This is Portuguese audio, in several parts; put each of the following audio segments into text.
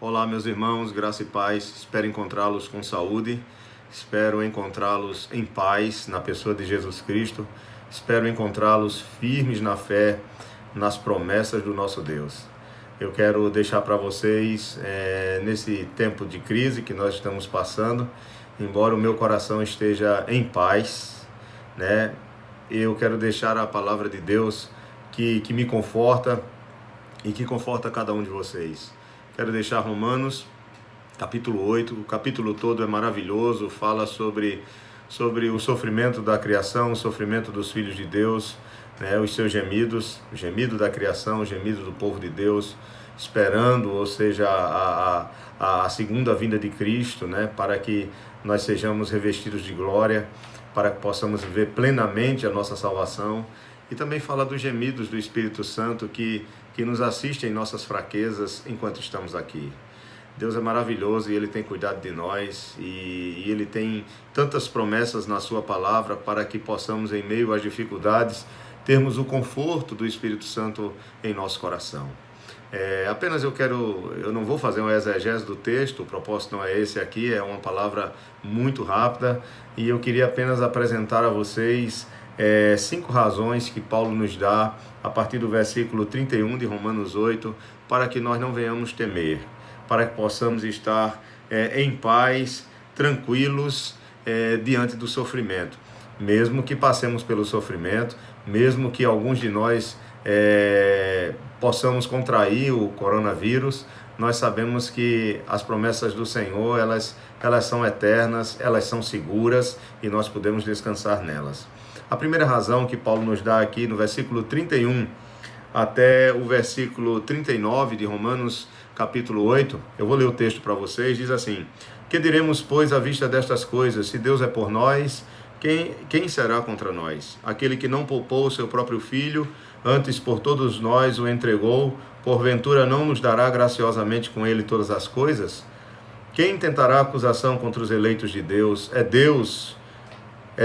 Olá, meus irmãos, graça e paz. Espero encontrá-los com saúde, espero encontrá-los em paz na pessoa de Jesus Cristo, espero encontrá-los firmes na fé, nas promessas do nosso Deus. Eu quero deixar para vocês, nesse tempo de crise que nós estamos passando, embora o meu coração esteja em paz, né? Eu quero deixar a palavra de Deus que me conforta e que conforta cada um de vocês. Quero deixar Romanos, capítulo 8, o capítulo todo é maravilhoso, fala sobre o sofrimento da criação, o sofrimento dos filhos de Deus, né, os seus gemidos, o gemido da criação, o gemido do povo de Deus, esperando, ou seja, a segunda vinda de Cristo, né, para que nós sejamos revestidos de glória, para que possamos viver plenamente a nossa salvação. E também fala dos gemidos do Espírito Santo que nos assiste em nossas fraquezas enquanto estamos aqui. Deus é maravilhoso e Ele tem cuidado de nós e Ele tem tantas promessas na Sua palavra para que possamos, em meio às dificuldades, termos o conforto do Espírito Santo em nosso coração. Eu não vou fazer uma exegese do texto, o propósito não é esse aqui, é uma palavra muito rápida e eu queria apenas apresentar a vocês 5 razões que Paulo nos dá a partir do versículo 31 de Romanos 8, para que nós não venhamos temer, para que possamos estar em paz, tranquilos diante do sofrimento. Mesmo que passemos pelo sofrimento, mesmo que alguns de nós possamos contrair o coronavírus, nós sabemos que as promessas do Senhor, elas são eternas, elas são seguras e nós podemos descansar nelas. A primeira razão que Paulo nos dá aqui no versículo 31 até o versículo 39 de Romanos capítulo 8, eu vou ler o texto para vocês, diz assim: Que diremos, pois, à vista destas coisas? Se Deus é por nós, quem será contra nós? Aquele que não poupou o seu próprio filho, antes por todos nós o entregou, porventura não nos dará graciosamente com ele todas as coisas? Quem tentará acusação contra os eleitos de Deus? É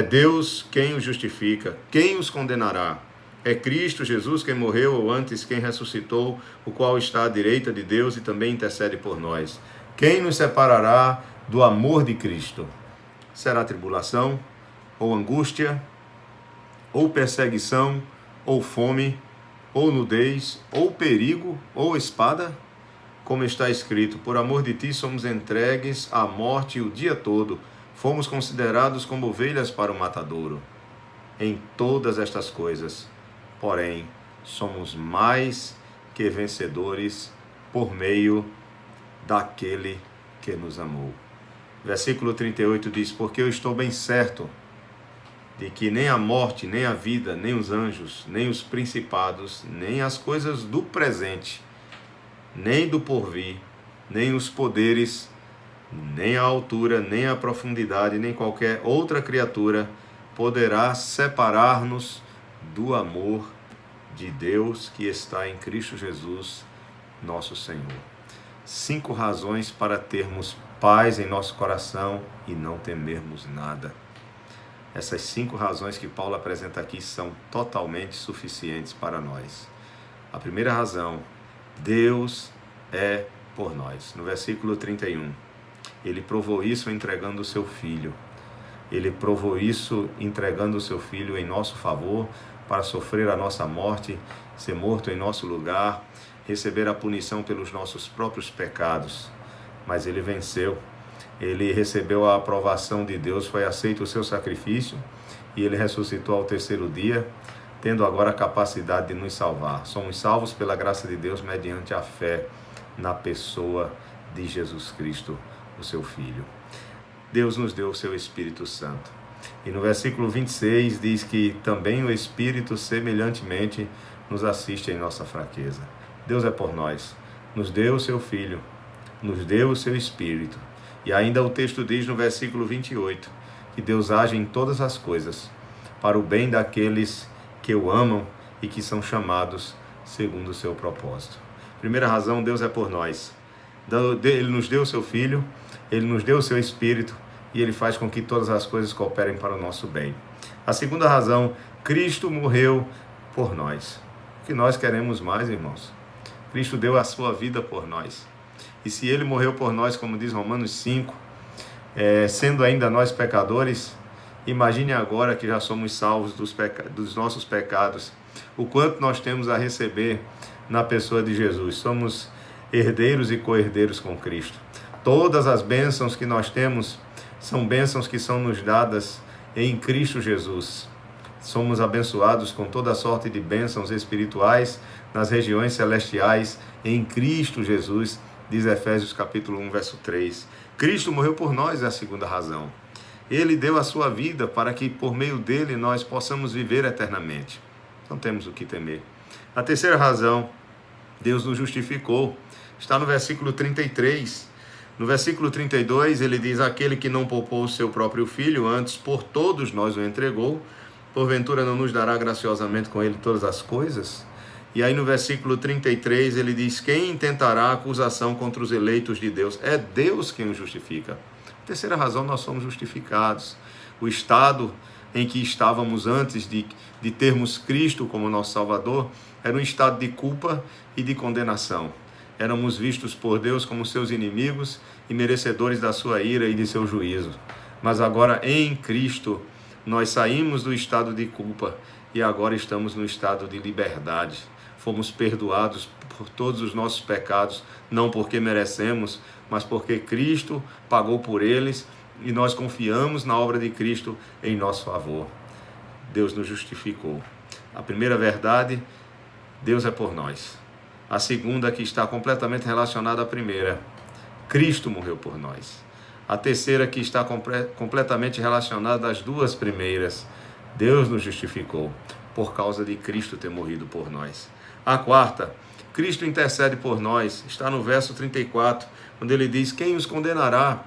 Deus quem os justifica. Quem os condenará? É Cristo Jesus quem morreu, ou antes quem ressuscitou, o qual está à direita de Deus e também intercede por nós. Quem nos separará do amor de Cristo? Será tribulação, ou angústia, ou perseguição, ou fome, ou nudez, ou perigo, ou espada? Como está escrito: por amor de ti somos entregues à morte o dia todo, fomos considerados como ovelhas para o matadouro. Em todas estas coisas, porém, somos mais que vencedores por meio daquele que nos amou. Versículo 38 diz: porque eu estou bem certo de que nem a morte, nem a vida, nem os anjos, nem os principados, nem as coisas do presente, nem do porvir, nem os poderes, nem a altura, nem a profundidade, nem qualquer outra criatura poderá separar-nos do amor de Deus que está em Cristo Jesus, nosso Senhor. 5 razões para termos paz em nosso coração e não temermos nada. Essas 5 razões que Paulo apresenta aqui são totalmente suficientes para nós. A primeira razão: Deus é por nós. No versículo 31, Ele provou isso entregando o seu Filho. Ele provou isso entregando o seu Filho em nosso favor, para sofrer a nossa morte, ser morto em nosso lugar, receber a punição pelos nossos próprios pecados. Mas Ele venceu. Ele recebeu a aprovação de Deus, foi aceito o seu sacrifício e Ele ressuscitou ao 3º dia, tendo agora a capacidade de nos salvar. Somos salvos pela graça de Deus mediante a fé na pessoa de Jesus Cristo, o seu Filho. Deus nos deu o seu Espírito Santo. E no versículo 26 diz que também o Espírito semelhantemente nos assiste em nossa fraqueza. Deus é por nós, nos deu o seu Filho, nos deu o seu Espírito. E ainda o texto diz no versículo 28 que Deus age em todas as coisas para o bem daqueles que o amam e que são chamados segundo o seu propósito. Primeira razão: Deus é por nós. Ele nos deu o seu Filho, Ele nos deu o seu Espírito e Ele faz com que todas as coisas cooperem para o nosso bem. A segunda razão: Cristo morreu por nós. O que nós queremos mais, irmãos? Cristo deu a sua vida por nós. E se ele morreu por nós, como diz Romanos 5, sendo ainda nós pecadores, imagine agora que já somos salvos dos nossos pecados, o quanto nós temos a receber na pessoa de Jesus. Somos herdeiros e co-herdeiros com Cristo. Todas as bênçãos que nós temos são bênçãos que são nos dadas em Cristo Jesus. Somos abençoados com toda sorte de bênçãos espirituais nas regiões celestiais em Cristo Jesus, diz Efésios capítulo 1, verso 3. Cristo morreu por nós, é a segunda razão. Ele deu a sua vida para que por meio dele nós possamos viver eternamente. Não temos o que temer. A terceira razão, Deus nos justificou. Está no versículo 33. No versículo 32 ele diz: aquele que não poupou o seu próprio filho, antes por todos nós o entregou, porventura não nos dará graciosamente com ele todas as coisas? E aí no versículo 33 ele diz: quem intentará acusação contra os eleitos de Deus? É Deus quem os justifica. Terceira razão, nós somos justificados. O estado em que estávamos antes de termos Cristo como nosso Salvador era um estado de culpa e de condenação. Éramos vistos por Deus como seus inimigos e merecedores da sua ira e de seu juízo. Mas agora em Cristo nós saímos do estado de culpa e agora estamos no estado de liberdade. Fomos perdoados por todos os nossos pecados, não porque merecemos, mas porque Cristo pagou por eles e nós confiamos na obra de Cristo em nosso favor. Deus nos justificou. A primeira verdade, Deus é por nós. A segunda, que está completamente relacionada à primeira, Cristo morreu por nós. A terceira, que está completamente relacionada às duas primeiras, Deus nos justificou por causa de Cristo ter morrido por nós. A quarta, Cristo intercede por nós, está no verso 34, quando ele diz: quem os condenará?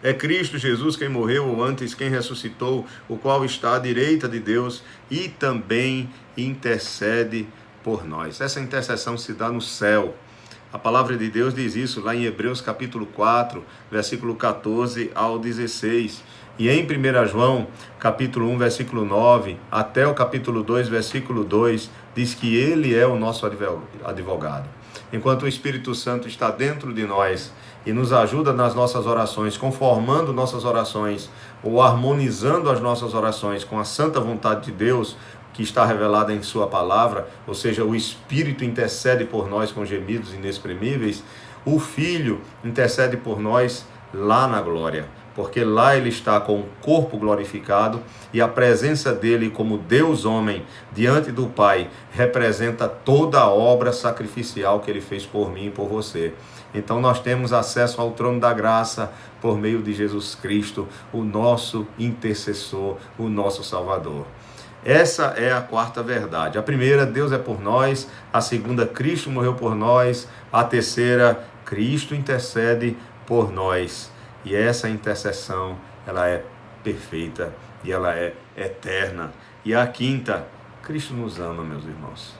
É Cristo Jesus quem morreu, ou antes quem ressuscitou, o qual está à direita de Deus e também intercede por nós. Essa intercessão se dá no céu. A palavra de Deus diz isso lá em Hebreus capítulo 4, versículo 14 ao 16. E em 1 João capítulo 1, versículo 9, até o capítulo 2, versículo 2, diz que ele é o nosso advogado. Enquanto o Espírito Santo está dentro de nós e nos ajuda nas nossas orações, conformando nossas orações ou harmonizando as nossas orações com a santa vontade de Deus, que está revelada em sua palavra, ou seja, o Espírito intercede por nós com gemidos inexprimíveis, o Filho intercede por nós lá na glória, porque lá ele está com o corpo glorificado e a presença dele como Deus homem diante do Pai representa toda a obra sacrificial que ele fez por mim e por você. Então nós temos acesso ao trono da graça por meio de Jesus Cristo, o nosso intercessor, o nosso Salvador. Essa é a quarta verdade. A primeira, Deus é por nós. A segunda, Cristo morreu por nós. A terceira, Cristo intercede por nós. E essa intercessão, ela é perfeita e ela é eterna. E a quinta, Cristo nos ama, meus irmãos.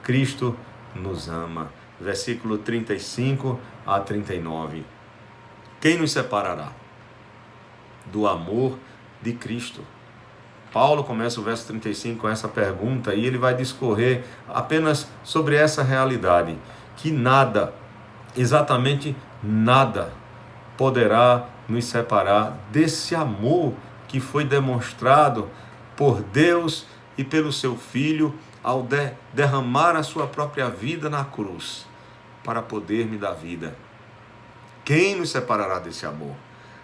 Cristo nos ama. Versículo 35 a 39. Quem nos separará do amor de Cristo? Paulo começa o verso 35 com essa pergunta e ele vai discorrer apenas sobre essa realidade, que nada, exatamente nada, poderá nos separar desse amor que foi demonstrado por Deus e pelo seu Filho ao derramar a sua própria vida na cruz para poder me dar vida. Quem nos separará desse amor?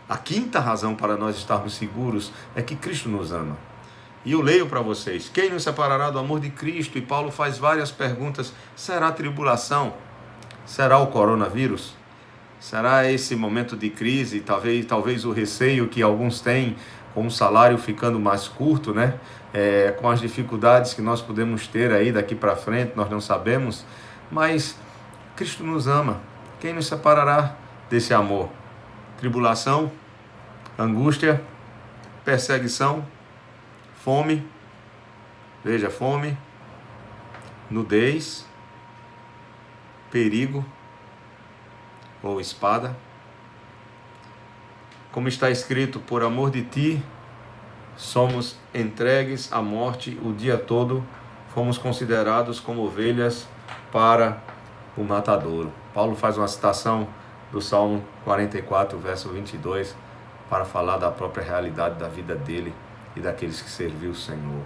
A quinta razão para nós estarmos seguros é que Cristo nos ama. E eu leio para vocês: quem nos separará do amor de Cristo? E Paulo faz várias perguntas. Será a tribulação? Será o coronavírus? Será esse momento de crise? Talvez o receio que alguns têm com o salário ficando mais curto, né? Com as dificuldades que nós podemos ter aí daqui para frente, nós não sabemos. Mas Cristo nos ama. Quem nos separará desse amor? Tribulação? Angústia? Perseguição? Fome, veja, fome, nudez, perigo ou espada. Como está escrito: por amor de ti, somos entregues à morte o dia todo, fomos considerados como ovelhas para o matadouro. Paulo faz uma citação do Salmo 44, verso 22, para falar da própria realidade da vida dele e daqueles que serviam o Senhor,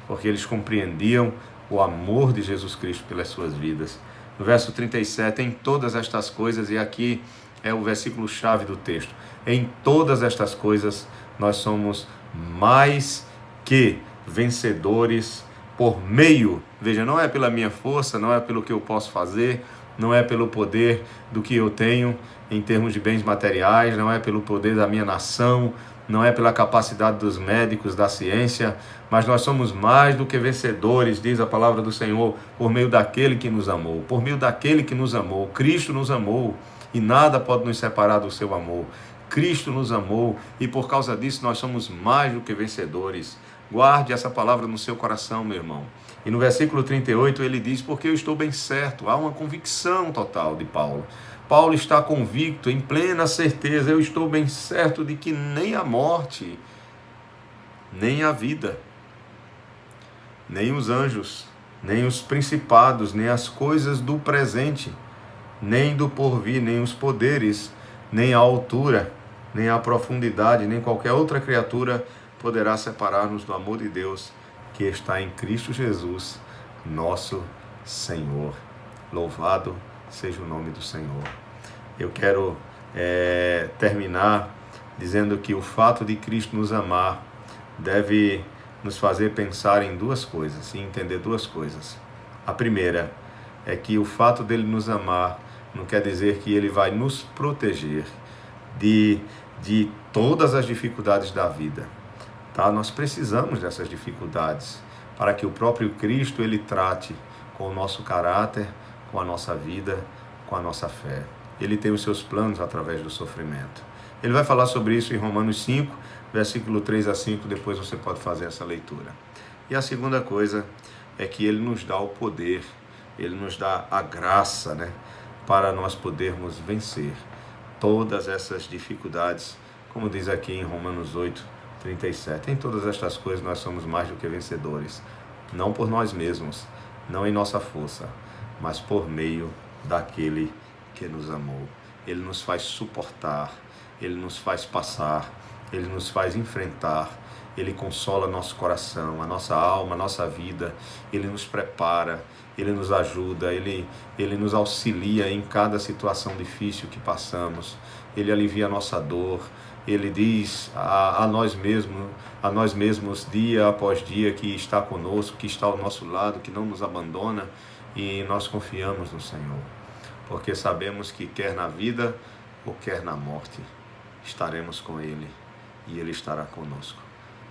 porque eles compreendiam o amor de Jesus Cristo pelas suas vidas. No verso 37, em todas estas coisas, e aqui é o versículo-chave do texto, em todas estas coisas nós somos mais que vencedores por meio, veja, não é pela minha força, não é pelo que eu posso fazer, não é pelo poder do que eu tenho em termos de bens materiais, não é pelo poder da minha nação, não é pela capacidade dos médicos, da ciência, mas nós somos mais do que vencedores, diz a palavra do Senhor, por meio daquele que nos amou, por meio daquele que nos amou. Cristo nos amou e nada pode nos separar do seu amor. Cristo nos amou e por causa disso nós somos mais do que vencedores. Guarde essa palavra no seu coração, meu irmão. E no versículo 38 ele diz, porque eu estou bem certo. Há uma convicção total de Paulo. Paulo está convicto, em plena certeza, eu estou bem certo de que nem a morte, nem a vida, nem os anjos, nem os principados, nem as coisas do presente, nem do porvir, nem os poderes, nem a altura, nem a profundidade, nem qualquer outra criatura poderá separar-nos do amor de Deus que está em Cristo Jesus, nosso Senhor. Louvado seja o nome do Senhor. Eu quero terminar dizendo que o fato de Cristo nos amar deve nos fazer pensar em duas coisas e entender duas coisas. A primeira é que o fato dele nos amar não quer dizer que ele vai nos proteger de todas as dificuldades da vida. Tá? Nós precisamos dessas dificuldades para que o próprio Cristo ele trate com o nosso caráter, com a nossa vida, com a nossa fé. Ele tem os seus planos através do sofrimento. Ele vai falar sobre isso em Romanos 5, versículo 3 a 5, depois você pode fazer essa leitura. E a segunda coisa é que ele nos dá o poder, ele nos dá a graça, né, para nós podermos vencer todas essas dificuldades, como diz aqui em Romanos 8, 37. Em todas estas coisas nós somos mais do que vencedores, não por nós mesmos, não em nossa força, mas por meio daquele que nos amou. Ele nos faz suportar, ele nos faz passar, ele nos faz enfrentar, ele consola nosso coração, a nossa alma, a nossa vida, ele nos prepara, ele nos ajuda, ele nos auxilia em cada situação difícil que passamos, ele alivia a nossa dor, ele diz a nós mesmos dia após dia que está conosco, que está ao nosso lado, que não nos abandona, e nós confiamos no Senhor, porque sabemos que quer na vida ou quer na morte, estaremos com Ele e Ele estará conosco.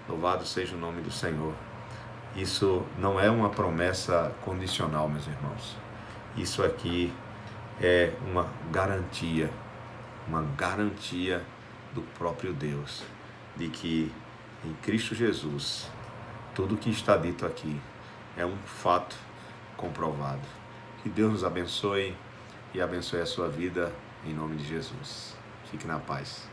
Louvado seja o nome do Senhor. Isso não é uma promessa condicional, meus irmãos. Isso aqui é uma garantia do próprio Deus, de que em Cristo Jesus, tudo o que está dito aqui é um fato comprovado. Que Deus nos abençoe e abençoe a sua vida, em nome de Jesus. Fique na paz.